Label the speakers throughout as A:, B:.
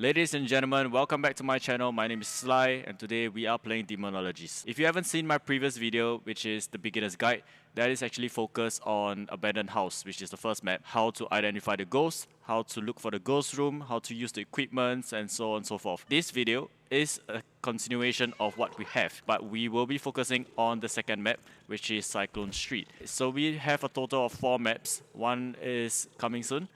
A: Ladies and gentlemen, welcome back to my channel. My name is Sly and today we are playing Demonologist. If you haven't seen my previous video, which is the beginner's guide, that is actually focused on Abandoned House, which is the first map, how to identify the ghost, how to look for the ghost room, how to use the equipment, and so on and so forth. This video is a continuation of what we have, but we will be focusing on the second map, which is Cyclone Street. So we have a total of 4 maps. One is coming soon.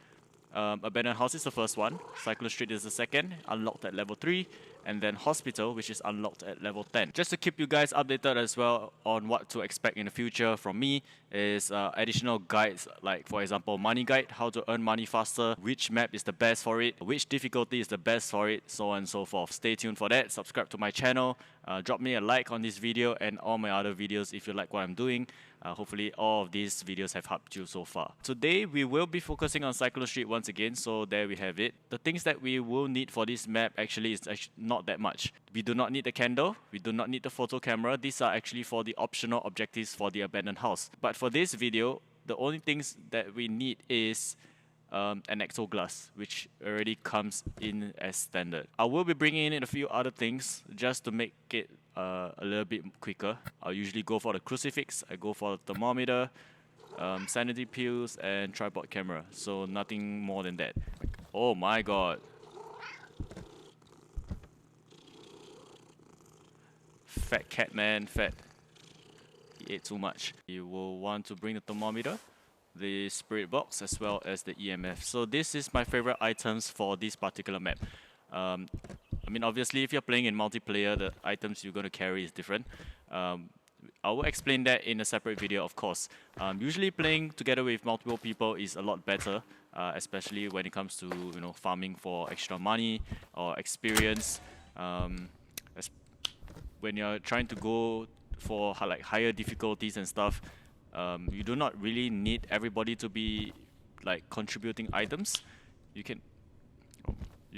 A: Abandoned House is the first one, Cyclone Street is the second, unlocked at level 3, and then Hospital, which is unlocked at level 10. Just to keep you guys updated as well on what to expect in the future from me is additional guides, like for example money guide, how to earn money faster, which map is the best for it, which difficulty is the best for it, so on and so forth. Stay tuned for that, subscribe to my channel, drop me a like on this video and all my other videos if you like what I'm doing. Hopefully all of these videos have helped you so far. Today we will be focusing on Cyclone Street once again, so there we have it. The things that we will need for this map actually is not that much. We do not need the candle, we do not need the photo camera. These are actually for the optional objectives for the abandoned house. But for this video, the only things that we need is an Exoplasm, which already comes in as standard. I will be bringing in a few other things just to make it a little bit quicker. I'll usually go for the crucifix, I go for the thermometer, sanity pills, and tripod camera. So nothing more than that. Oh my god. Fat cat, man, fat. He ate too much. You will want to bring the thermometer, the spirit box, as well as the EMF. So this is my favorite items for this particular map. I mean, obviously, if you're playing in multiplayer, the items you're going to carry is different. I will explain that in a separate video, of course. Usually playing together with multiple people is a lot better, especially when it comes to farming for extra money or experience. When you're trying to go for like higher difficulties and stuff, you do not really need everybody to be like contributing items. You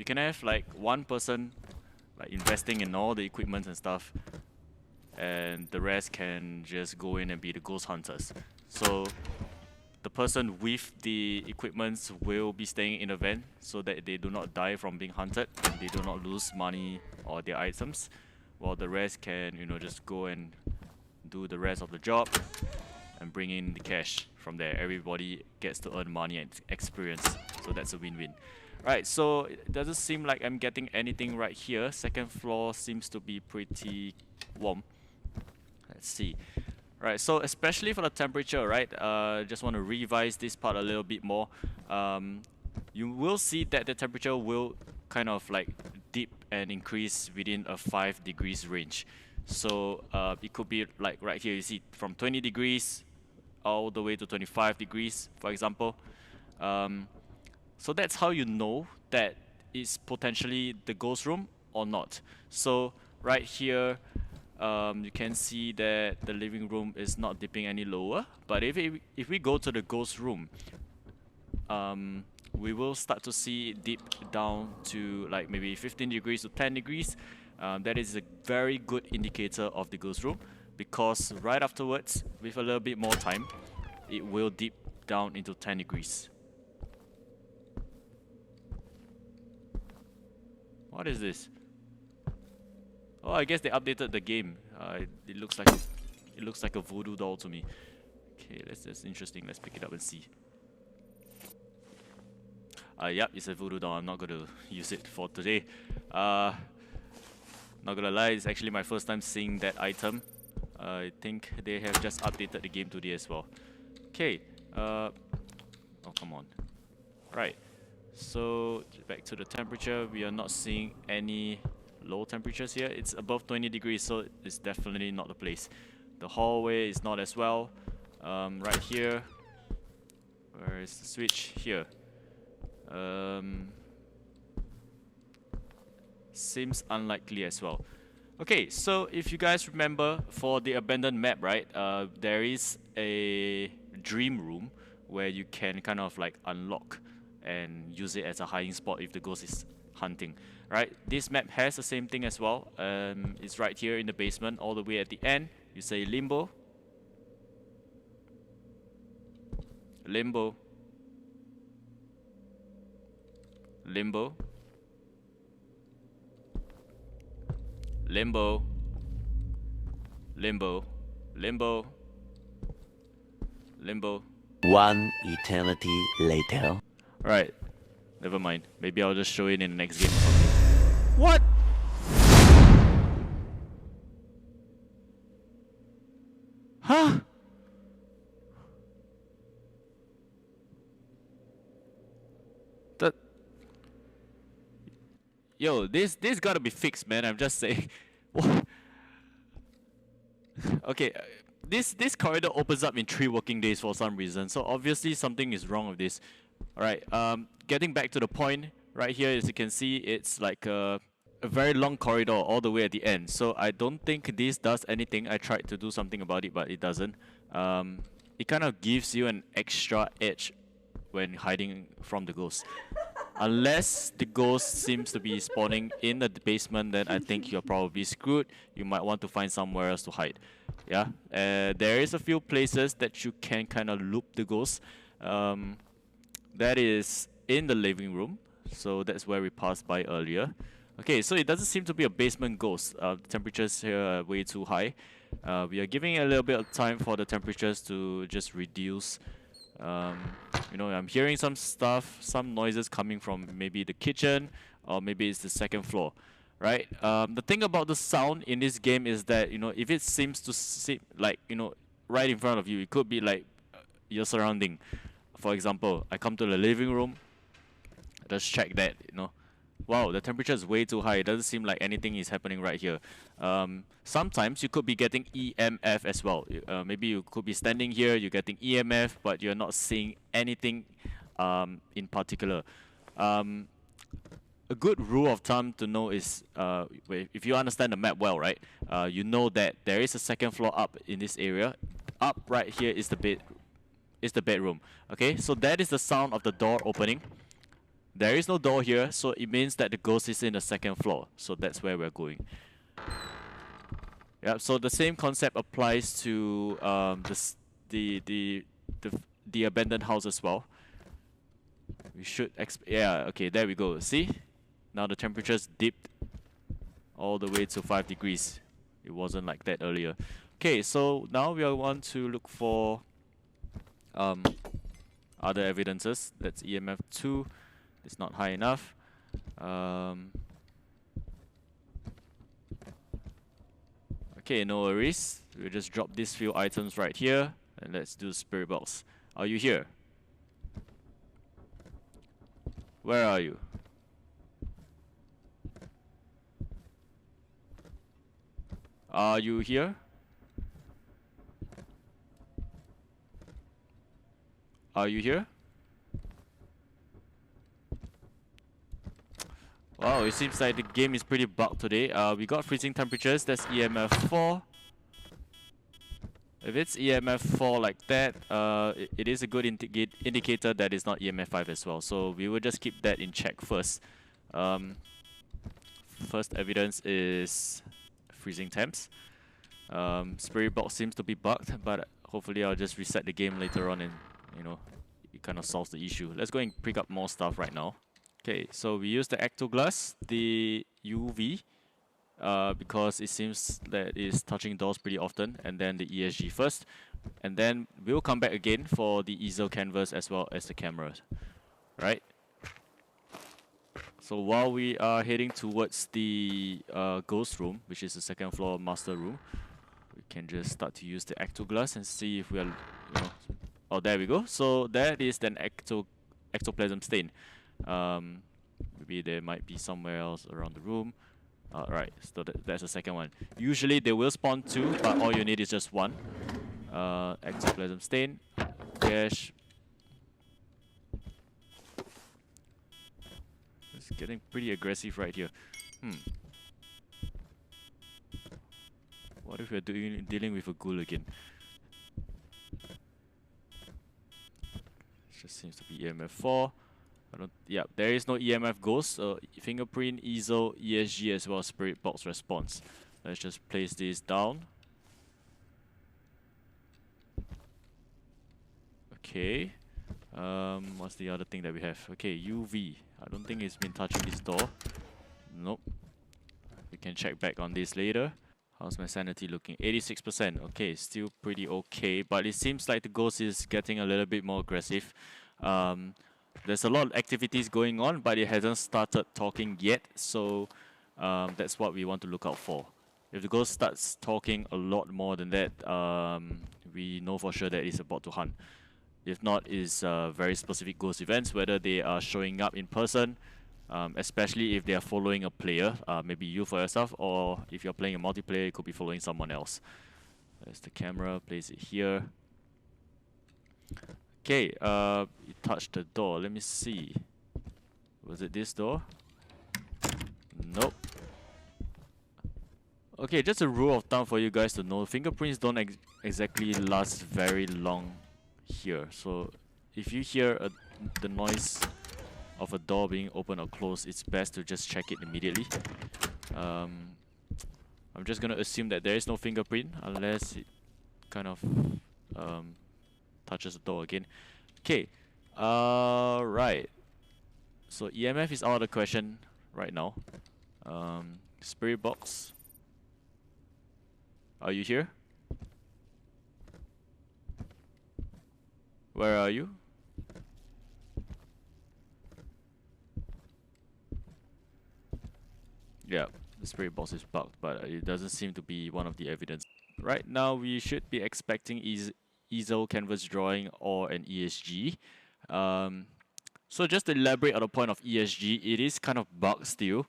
A: can have like one person like investing in all the equipment and stuff, and the rest can just go in and be the ghost hunters. So the person with the equipments will be staying in the van so that they do not die from being hunted and they do not lose money or their items, while the rest can just go and do the rest of the job and bring in the cash from there. Everybody gets to earn money and experience, so that's a win-win. Right, so it doesn't seem like I'm getting anything right here. Second floor seems to be pretty warm. Let's see. Right, so especially for the temperature, right, just want to revise this part a little bit more. You will see that the temperature will kind of like dip and increase within a 5 degrees range. So it could be like right here, you see from 20 degrees all the way to 25 degrees, for example. So that's how you know that it's potentially the ghost room or not. So right here, you can see that the living room is not dipping any lower. But if we go to the ghost room, we will start to see it dip down to like maybe 15 degrees to 10 degrees. That is a very good indicator of the ghost room, because right afterwards, with a little bit more time, it will dip down into 10 degrees. What is this? Oh, I guess they updated the game. It looks like a voodoo doll to me. Okay, that's interesting. Let's pick it up and see. Yep, it's a voodoo doll. I'm not gonna use it for today. Not gonna lie, it's actually my first time seeing that item. I think they have just updated the game today as well. Okay. Oh, come on. Right. So back to the temperature, we are not seeing any low temperatures here. It's above 20 degrees, so it's definitely not the place. The hallway is not as well. Right here, where is the switch? Here. Seems unlikely as well. Okay, so if you guys remember, for the abandoned map, right, there is a dream room where you can kind of like unlock and use it as a hiding spot if the ghost is hunting, right? This map has the same thing as well. It's right here in the basement, all the way at the end. You say limbo, limbo, limbo, Limbo. Limbo. Limbo. Limbo.
B: One eternity later.
A: Right. Never mind. Maybe I'll just show it in the next game. What? Huh? That... Yo, this gotta be fixed, man. I'm just saying. What? Okay, this corridor opens up in 3 working days for some reason. So obviously something is wrong with this. Alright, getting back to the point, right here, as you can see, it's like a very long corridor all the way at the end. So I don't think this does anything. I tried to do something about it, but it doesn't. It kind of gives you an extra edge when hiding from the ghost. Unless the ghost seems to be spawning in the basement, then I think you're probably screwed. You might want to find somewhere else to hide. Yeah, there is a few places that you can kind of loop the ghost. That is in the living room, so that's where we passed by earlier. Okay, so it doesn't seem to be a basement ghost. The temperatures here are way too high. We are giving a little bit of time for the temperatures to just reduce. You know, I'm hearing some stuff, some noises coming from maybe the kitchen, or maybe it's the second floor, right? The thing about the sound in this game is that, you know, if it seems to sit like, you know, right in front of you, it could be like your surrounding. For example, I come to the living room, just check that, you know. Wow, the temperature is way too high. It doesn't seem like anything is happening right here. Sometimes you could be getting EMF as well. Maybe you could be standing here, you're getting EMF, but you're not seeing anything in particular. A good rule of thumb to know is, if you understand the map well, right? You know that there is a second floor up in this area. Up right here is the bedroom. Okay, so that is the sound of the door opening. There is no door here, so it means that the ghost is in the second floor. So that's where we're going. Yeah, so the same concept applies to the abandoned house as well. We should yeah, okay, there we go. See? Now the temperature's dipped all the way to 5 degrees. It wasn't like that earlier. Okay, so now we want to look for other evidences. That's EMF 2. It's not high enough. Okay, no worries. We'll just drop these few items right here, and let's do spirit box. Are you here? Where are you? Are you here? Are you here? Wow, it seems like the game is pretty bugged today. We got freezing temperatures, that's EMF 4. If it's EMF 4 like that, it is a good indicator that it's not EMF 5 as well. So we will just keep that in check first. First evidence is freezing temps. Spirit box seems to be bugged, but hopefully I'll just reset the game later on and, you know, it kind of solves the issue. Let's go and pick up more stuff right now. Okay, so we use the ectoglass, the UV, because it seems that it's touching doors pretty often, and then the ESG first, and then we'll come back again for the easel canvas as well as the cameras, right? So while we are heading towards the ghost room, which is the second floor master room, we can just start to use the ectoglass and see if we are, you know, oh, there we go. So that is an ectoplasm stain. Maybe there might be somewhere else around the room. Right, so that's the second one. Usually they will spawn 2, but all you need is just 1. Exoplasm Stain. Dash. It's getting pretty aggressive right here. What if we're dealing with a ghoul again? It just seems to be EMF 4. Yeah, there is no EMF Ghost. Fingerprint, easel, ESG as well as spirit box response. Let's just place this down. Okay. What's the other thing that we have? Okay, UV. I don't think it's been touching this door. Nope. We can can check back on this later. How's my sanity looking? 86%. Okay, still pretty okay, but it seems like the ghost is getting a little bit more aggressive. There's a lot of activities going on, but it hasn't started talking yet, so that's what we want to look out for. If the ghost starts talking a lot more than that, we know for sure that it's about to hunt. If not, it's very specific ghost events, whether they are showing up in person, especially if they are following a player, maybe you for yourself, or if you're playing a multiplayer, it could be following someone else. There's the camera, place it here. Okay, it touched the door. Let me see. Was it this door? Nope. Okay, just a rule of thumb for you guys to know. Fingerprints don't exactly last very long here. So if you hear the noise of a door being opened or closed, it's best to just check it immediately. I'm just gonna assume that there is no fingerprint unless it kind of touches the door again. Okay, right. So EMF is out of the question right now. Spirit box. Are you here? Where are you? Yeah, the spirit box is bugged, but it doesn't seem to be one of the evidence. Right now, we should be expecting easel, canvas drawing, or an ESG. So just to elaborate on the point of ESG, it is kind of bugged still.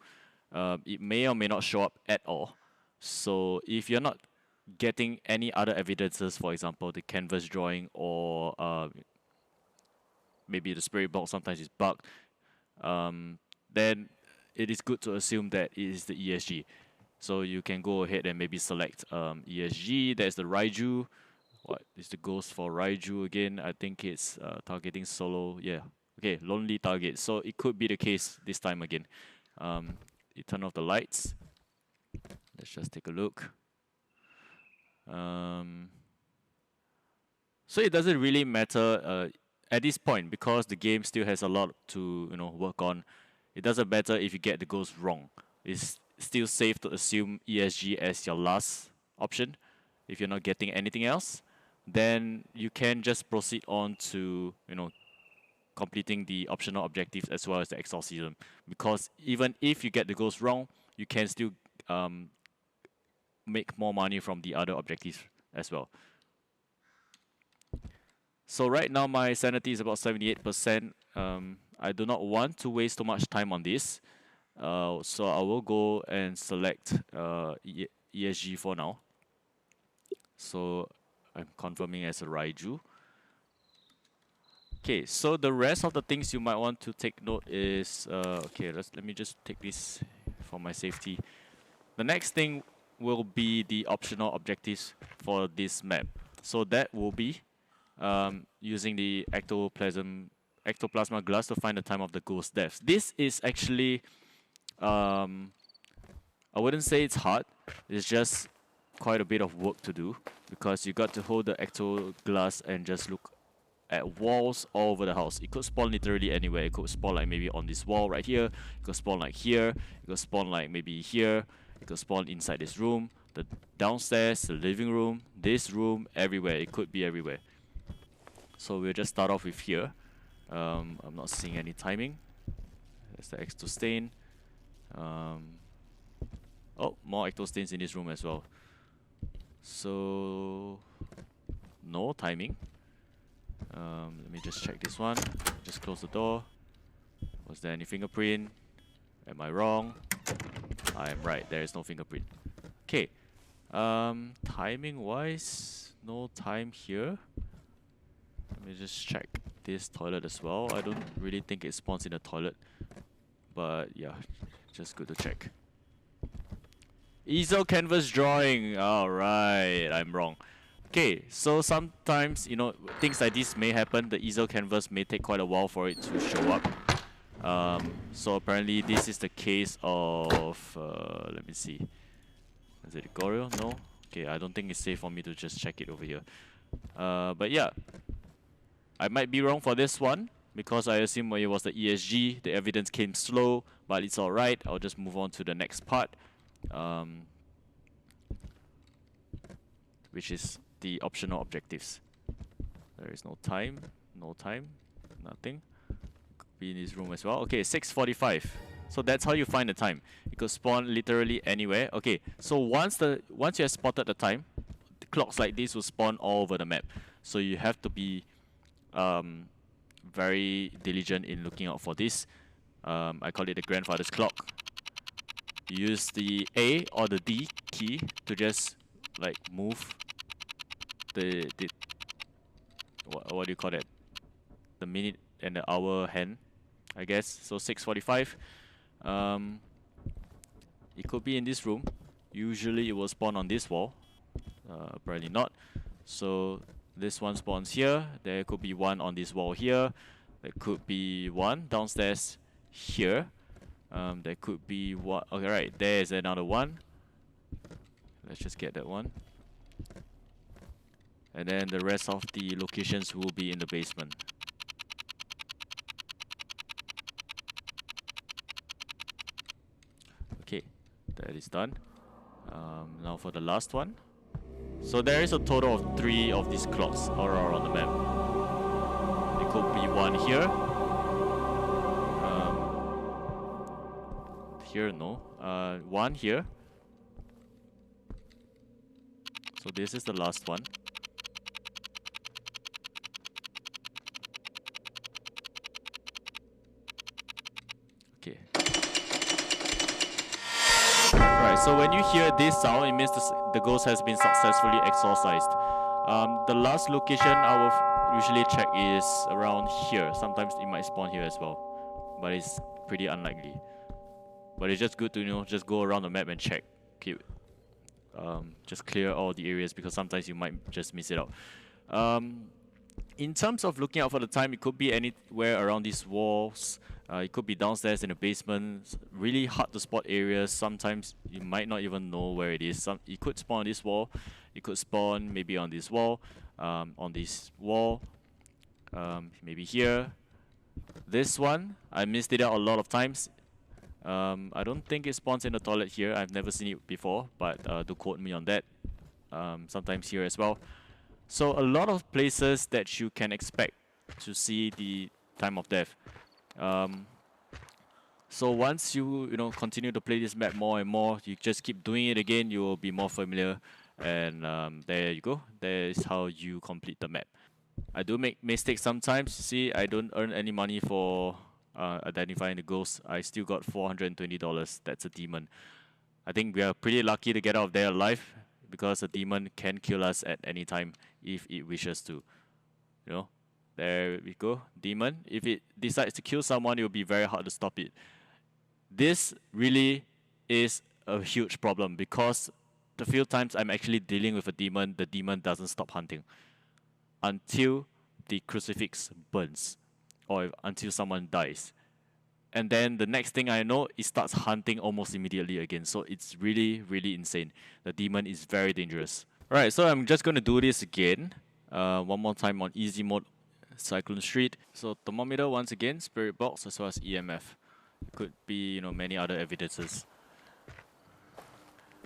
A: It may or may not show up at all. So if you're not getting any other evidences, for example, the canvas drawing or maybe the spirit box sometimes is bugged, then it is good to assume that it is the ESG. So you can go ahead and maybe select ESG. There's the Raiju. What is the ghost for Raiju again? I think it's targeting solo. Yeah. Okay, lonely target. So it could be the case this time again. You turn off the lights. Let's just take a look. So it doesn't really matter at this point because the game still has a lot to work on. It doesn't matter if you get the ghost wrong. It's still safe to assume ESG as your last option. If you're not getting anything else, then you can just proceed on to completing the optional objectives as well as the exorcism. Because even if you get the ghost wrong, you can still make more money from the other objectives as well. So right now my sanity is about 78%. I do not want to waste too much time on this. So I will go and select ESG for now. So I'm confirming as a Raiju. Okay, so the rest of the things you might want to take note is okay, let me just take this for my safety. The next thing will be the optional objectives for this map. So that will be using the ectoplasma glass to find the time of the ghost deaths. This is actually I wouldn't say it's hard. It's just quite a bit of work to do because you got to hold the ecto glass and just look at walls all over the house. It could spawn literally anywhere. It could spawn like maybe on this wall right here. It could spawn like here. It could spawn like maybe here. It could spawn inside this room, the downstairs, the living room, this room, everywhere. It could be everywhere. So we'll just start off with here. I'm not seeing any timing. There's the Exo Stain. Oh, more Ecto Stains in this room as well. So no timing. Let me just check this one. Just close the door. Was there any fingerprint? Am I wrong? I am right. There is no fingerprint. Okay. Timing wise, no time here. Let me just check this toilet as well. I don't really think it spawns in the toilet, but yeah, just good to check. Easel canvas drawing. Alright, I'm wrong. Okay, so sometimes, things like this may happen. The easel canvas may take quite a while for it to show up. So apparently this is the case of, let me see. Is it Goryo? No? Okay, I don't think it's safe for me to just check it over here. But yeah, I might be wrong for this one because I assume it was the ESG. The evidence came slow, but it's alright. I'll just move on to the next part. which is the optional objectives. There is no time, nothing. Could be in this room as well. Okay, 6:45. So that's how you find the time. It could spawn literally anywhere. Okay, so once you have spotted the time, the clocks like this will spawn all over the map. So you have to be very diligent in looking out for this. I call it the grandfather's clock. You use the A or the D key to just like move the what do you call that? The minute and the hour hand, I guess. So 6:45. It could be in this room. Usually it will spawn on this wall. Apparently not. So this one spawns here. There could be one on this wall here. There could be one downstairs here. There could be one. Okay, right. There is another one. Let's just get that one. And then the rest of the locations will be in the basement. Okay, that is done. Now for the last one. So there is a total of 3 of these clocks around the map. There could be one here. Here, no. One here. So this is the last one. Okay. Right, so when you hear this sound, it means the ghost has been successfully exorcised. The last location I will usually check is around here. Sometimes it might spawn here as well, but it's pretty unlikely. But it's just good to, you know, just go around the map and check. Okay, just clear all the areas because sometimes you might just miss it out. In terms of looking out for the time, it could be anywhere around these walls. It could be downstairs in the basement. Really hard to spot areas. Sometimes you might not even know where it is. It could spawn on this wall. It could spawn maybe on this wall. On this wall. Maybe here. This one, I missed it out a lot of times. I don't think it spawns in the toilet here. I've never seen it before, but do quote me on that. Sometimes here as well. So a lot of places that you can expect to see the time of death. So once you continue to play this map more and more, you just keep doing it again, you will be more familiar. And there you go. There is how you complete the map. I do make mistakes sometimes. See, I don't earn any money for identifying the ghost. I still got $420. That's a demon. I think we are pretty lucky to get out of there alive, because a demon can kill us at any time if it wishes to. You know, there we go. Demon. If it decides to kill someone, it will be very hard to stop it. This really is a huge problem, because the few times I'm actually dealing with a demon, the demon doesn't stop hunting until the crucifix burns, or until someone dies. And then the next thing I know, it starts hunting almost immediately again. So it's really, really insane. The demon is very dangerous. Alright, so I'm just going to do this again. One more time on easy mode, Cyclone Street. So thermometer once again, spirit box, as well as EMF. It could be, many other evidences.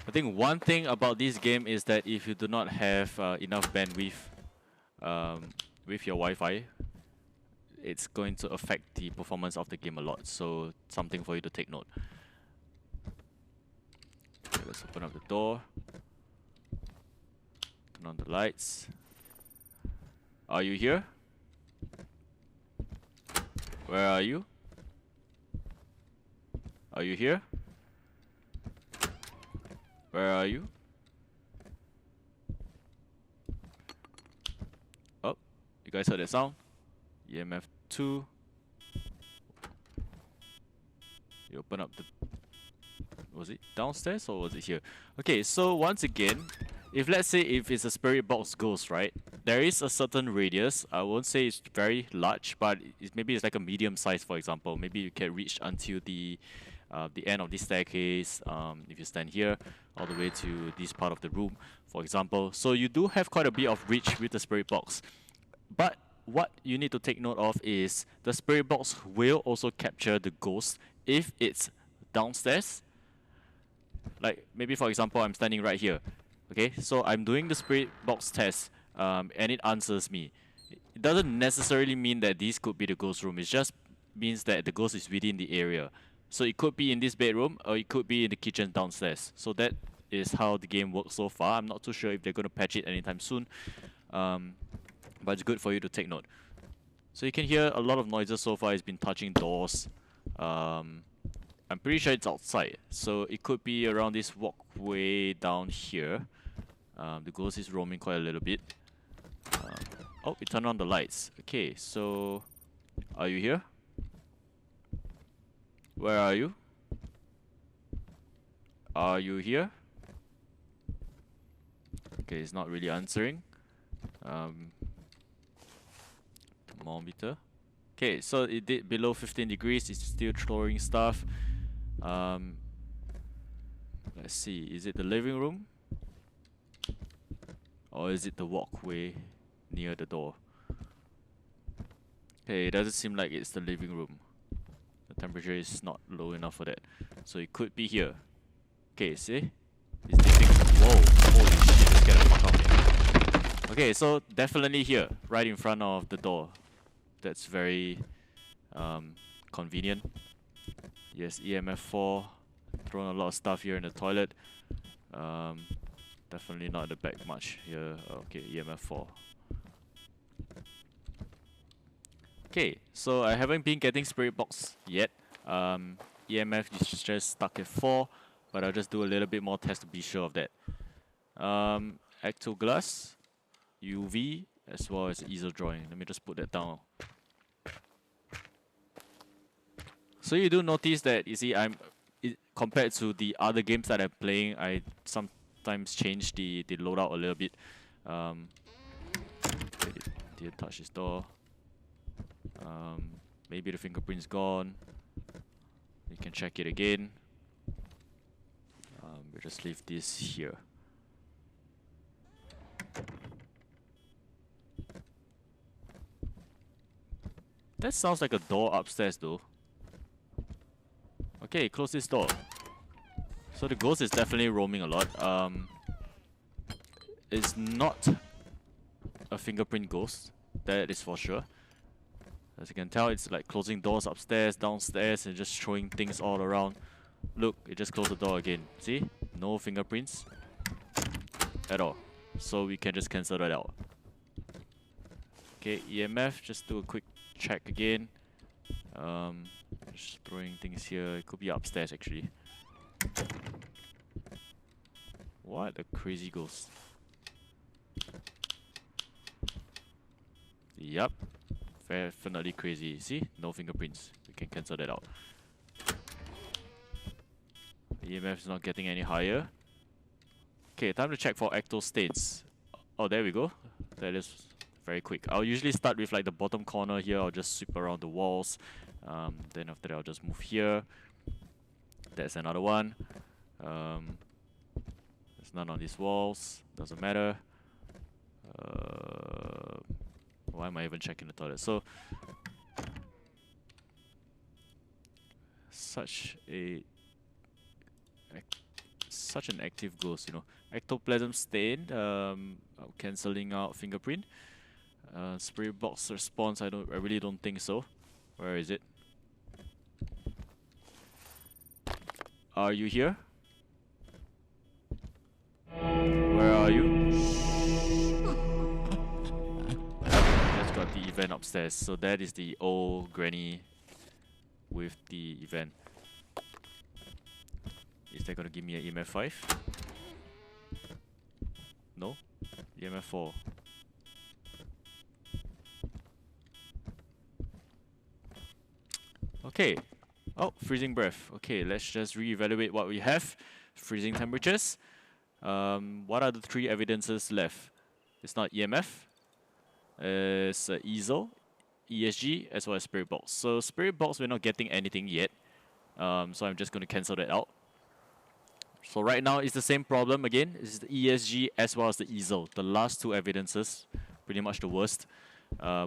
A: I think one thing about this game is that if you do not have enough bandwidth with your Wi-Fi, it's going to affect the performance of the game a lot. So something for you to take note. Okay, let's open up the door. Turn on the lights. Are you here? Where are you? Are you here? Where are you? Oh, you guys heard that sound? EMF 2. You open up the... Was it downstairs or was it here? Okay, so once again, let's say if it's a spirit box ghost, right? There is a certain radius. I won't say it's very large, but maybe it's like a medium size, for example. Maybe you can reach until the end of this staircase, if you stand here, all the way to this part of the room, for example. So you do have quite a bit of reach with the spirit box. But what you need to take note of is the spirit box will also capture the ghost if it's downstairs, Like maybe for example, I'm standing right here. Okay, so I'm doing the spirit box test, and it answers me. It doesn't necessarily mean that this could be the ghost room. It just means that the ghost is within the area. So it could be in this bedroom, or it could be in the kitchen downstairs. So that is how the game works so far. I'm not too sure if they're going to patch it anytime soon, but it's good for you to take note. So you can hear a lot of noises so far. It's been touching doors. I'm pretty sure it's outside, so it could be around this walkway down here. The ghost is roaming quite a little bit. Oh, it turned on the lights. Okay, so are you here? Where are you? Are you here? Okay, it's not really answering. Thermometer. Okay, so it did below 15 degrees. It's still throwing stuff. Let's see. Is it the living room? Or is it the walkway near the door? Okay, it doesn't seem like it's the living room. The temperature is not low enough for that. So it could be here. Okay, see? It's dipping. Whoa, holy shit, let's get the fuck out of here. Okay, so definitely here, right in front of the door. That's very convenient. Yes, EMF 4. Thrown a lot of stuff here in the toilet. Definitely not at the back much here. Okay, EMF 4. Okay, so I haven't been getting spirit box yet. EMF is just stuck at 4, but I'll just do a little bit more test to be sure of that. Ectoglass, UV, as well as easel drawing. Let me just put that down. So you do notice that, you see, compared to the other games that I'm playing, I sometimes change the loadout a little bit. Didn't touch this door. Maybe the fingerprint's gone. You can check it again. We'll just leave this here. That sounds like a door upstairs though. Okay, close this door. So the ghost is definitely roaming a lot. It's not a fingerprint ghost, that is for sure. As you can tell, it's like closing doors upstairs, downstairs, and just throwing things all around. Look, it just closed the door again. See? No fingerprints at all. So we can just cancel that out. Okay, EMF, just do a quick check again. Just throwing things here. It could be upstairs actually. What a crazy ghost. Yup. Definitely crazy. See? No fingerprints. We can cancel that out. EMF is not getting any higher. Okay, time to check for ecto stains. Oh, there we go. That is very quick. I'll usually start with like the bottom corner here. I'll just sweep around the walls. Then after that, I'll just move here. That's another one. There's none on these walls. Doesn't matter. Why am I even checking the toilet? So, such an active ghost, you know. Ectoplasm Stain, cancelling out fingerprint. Spirit box response, I really don't think so. Where is it? Are you here? Where are you? Just got the event upstairs. So that is the old granny with the event. Is that gonna give me an EMF 5? No? EMF 4. Okay. Oh, freezing breath. Okay, let's just re-evaluate what we have. Freezing temperatures. What are the 3 evidences left? It's not EMF. It's easel, ESG, as well as spirit box. So spirit box, we're not getting anything yet. So I'm just going to cancel that out. So right now, it's the same problem again. It's the ESG as well as the easel. The last 2 evidences, pretty much the worst.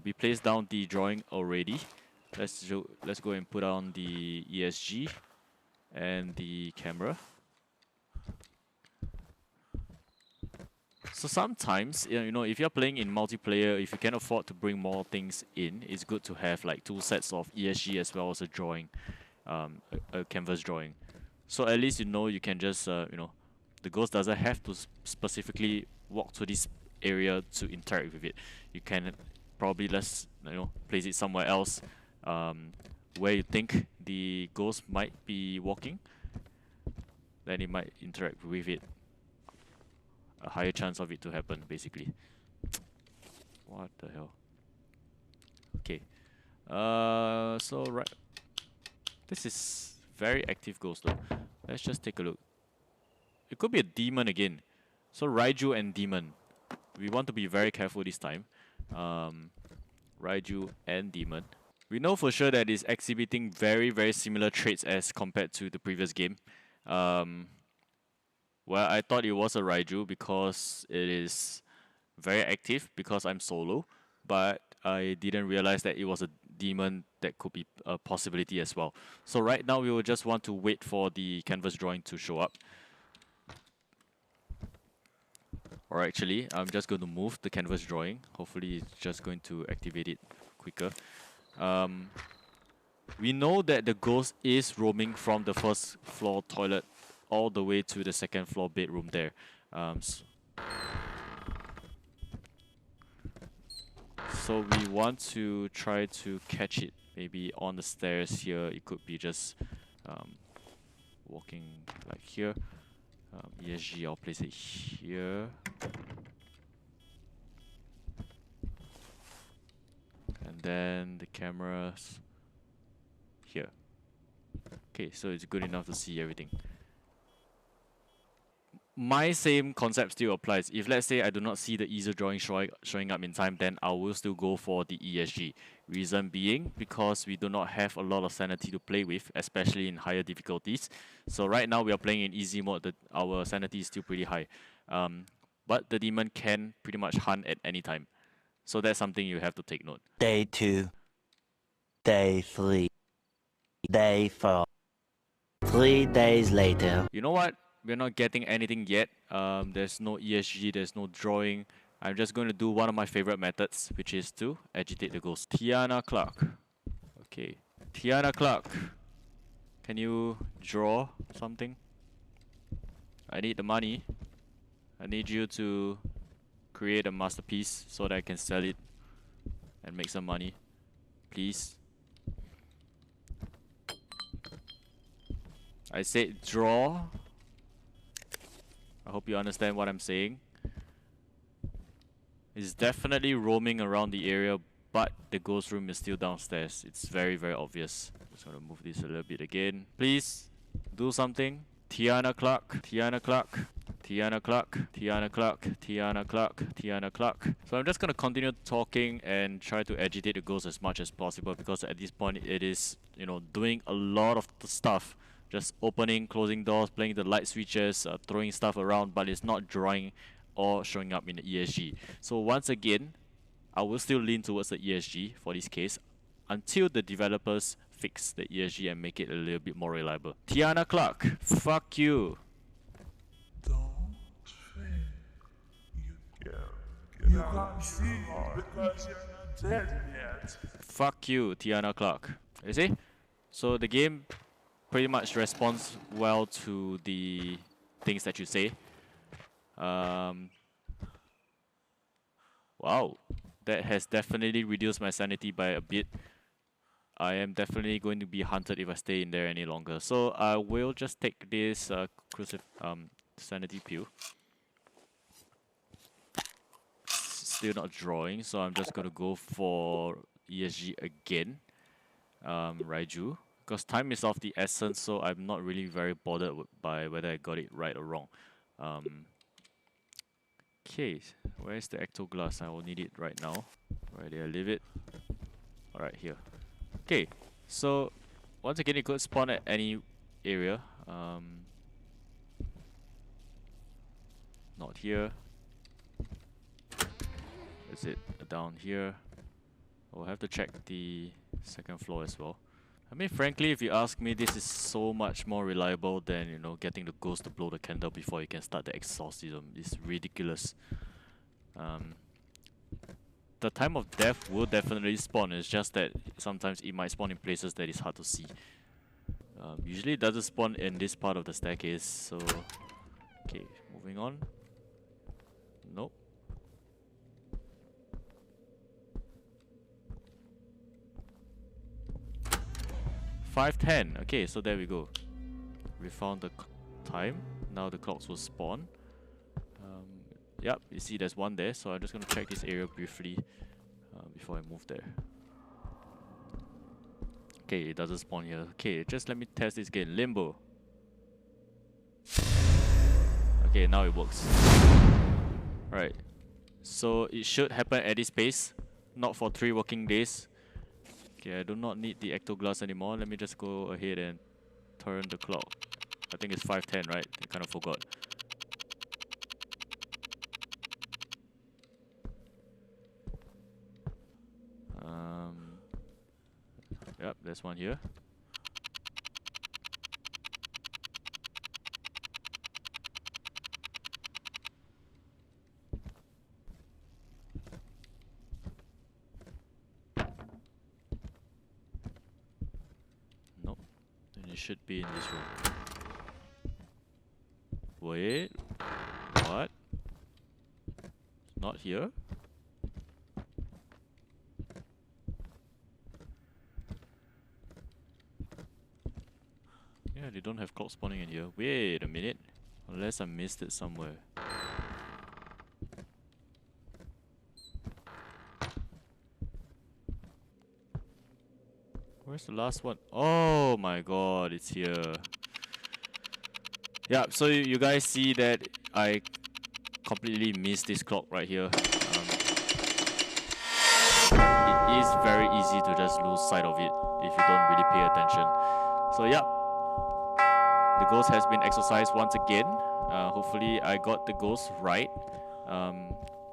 A: We placed down the drawing already. Let's go and put on the ESG and the camera. So sometimes, if you're playing in multiplayer, if you can afford to bring more things in, it's good to have like 2 sets of ESG as well as a drawing, a canvas drawing. So at least you can just, the ghost doesn't have to specifically walk to this area to interact with it. You can probably place it somewhere else, where you think the ghost might be walking. Then it might interact with it. A higher chance of it to happen, basically. What the hell? Okay. So right, this is very active ghost though. Let's just take a look. It could be a demon again. So Raiju and demon. We want to be very careful this time. Raiju and demon. We know for sure that it's exhibiting very, very similar traits as compared to the previous game. Well, I thought it was a Raiju because it is very active because I'm solo, but I didn't realize that it was a demon that could be a possibility as well. So right now we will just want to wait for the canvas drawing to show up. Or actually, I'm just going to move the canvas drawing. Hopefully it's just going to activate it quicker. We know that the ghost is roaming from the first floor toilet all the way to the second floor bedroom there. So we want to try to catch it maybe on the stairs here. It could be just walking like here. ESG, I'll place it here. And then the cameras here. Okay, so it's good enough to see everything. My same concept still applies. If let's say I do not see the easier drawing showing up in time, then I will still go for the ESG. Reason being, because we do not have a lot of sanity to play with, especially in higher difficulties. So right now we are playing in easy mode, our sanity is still pretty high. But the demon can pretty much hunt at any time. So that's something you have to take note.
B: Day 2. Day 3. Day 4. 3 days later.
A: You know what? We're not getting anything yet. There's no ESG, there's no drawing. I'm just going to do one of my favorite methods, which is to agitate the ghost. Tiana Clark. Okay. Tiana Clark. Can you draw something? I need the money. I need you to create a masterpiece so that I can sell it and make some money. Please. I said draw. I hope you understand what I'm saying. It's definitely roaming around the area, but the ghost room is still downstairs. It's very, very obvious. Just gonna move this a little bit again. Please, do something. Tiana Clark, Tiana Clark, Tiana Clark, Tiana Clark, Tiana Clark, Tiana Clark. So I'm just gonna continue talking and try to agitate the ghost as much as possible, because at this point it is, doing a lot of the stuff. Just opening, closing doors, playing the light switches, throwing stuff around, but it's not drawing or showing up in the ESG. So once again, I will still lean towards the ESG for this case until the developers fix the ESG and make it a little bit more reliable. Tiana Clark, fuck you.
C: Don't fail. You can't see because you're not dead yet.
A: Fuck you, Tiana Clark. You see? So the game pretty much responds well to the things that you say. Wow, that has definitely reduced my sanity by a bit. I am definitely going to be hunted if I stay in there any longer. So I will just take this sanity pill. Still not drawing, so I'm just gonna go for ESG again. Raiju. Because time is of the essence, so I'm not really very bothered by whether I got it right or wrong. Okay, where's the ectoglass? I will need it right now. Where did I leave it? Alright, here. Okay, so once again, it could spawn at any area. Not here. Is it down here? I'll have to check the second floor as well. I mean, frankly, if you ask me, this is so much more reliable than, getting the ghost to blow the candle before you can start the exorcism. It's ridiculous. The time of death will definitely spawn. It's just that sometimes it might spawn in places that is hard to see. Usually it doesn't spawn in this part of the staircase, so... Okay, moving on. Nope. $5:10. Okay, so there we go. We found the time. Now the clocks will spawn. Yep, you see there's one there, so I'm just going to check this area briefly before I move there. Okay, it doesn't spawn here. Okay, just let me test this again. Limbo. Okay, now it works. Alright, so it should happen at this pace, not for 3 working days. Okay, I do not need the ectoglass anymore. Let me just go ahead and turn the clock. I think it's 5:10, right? I kind of forgot. Yep, there's one here. Nope. Then it should be in this room. Wait. What? Not here? Yeah, they don't have clock spawning in here. Wait a minute. Unless I missed it somewhere. Where's the last one? Oh my god, it's here. Yeah, so you guys see that I completely missed this clock right here. It is very easy to just lose sight of it if you don't really pay attention. So yeah, the ghost has been exorcised once again. Hopefully I got the ghost right.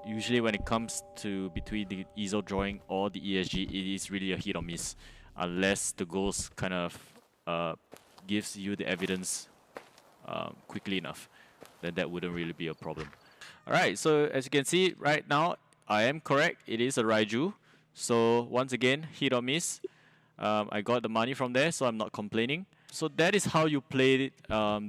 A: Usually when it comes to between the ESO drawing or the ESG, it is really a hit or miss. Unless the ghost kind of gives you the evidence quickly enough, then that wouldn't really be a problem. Alright, so as you can see right now, I am correct. It is a Raiju. So once again, hit or miss. I got the money from there, so I'm not complaining. So that is how you play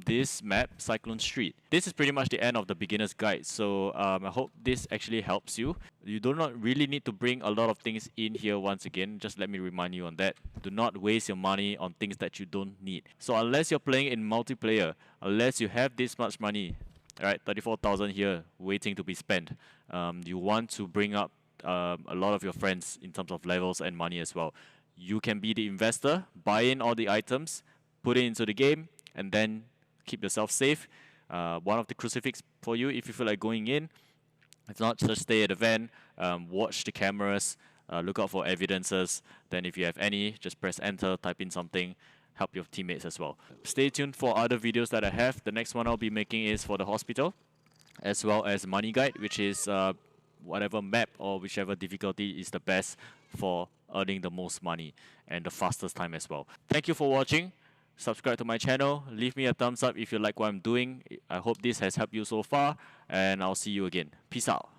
A: this map, Cyclone Street. This is pretty much the end of the beginner's guide. So I hope this actually helps you. You do not really need to bring a lot of things in here once again. Just let me remind you on that. Do not waste your money on things that you don't need. So unless you're playing in multiplayer, unless you have this much money, alright, 34,000 here waiting to be spent, you want to bring up a lot of your friends in terms of levels and money as well. You can be the investor, buy in all the items, put it into the game, and then keep yourself safe. One of the crucifix for you if you feel like going in. If not, just stay at the van, watch the cameras, look out for evidences. Then if you have any, just press enter, type in something, help your teammates as well. Stay tuned for other videos that I have. The next one I'll be making is for the hospital, as well as money guide, which is whatever map or whichever difficulty is the best for earning the most money and the fastest time as well. Thank you for watching. Subscribe to my channel. Leave me a thumbs up if you like what I'm doing. I hope this has helped you so far, and I'll see you again. Peace out.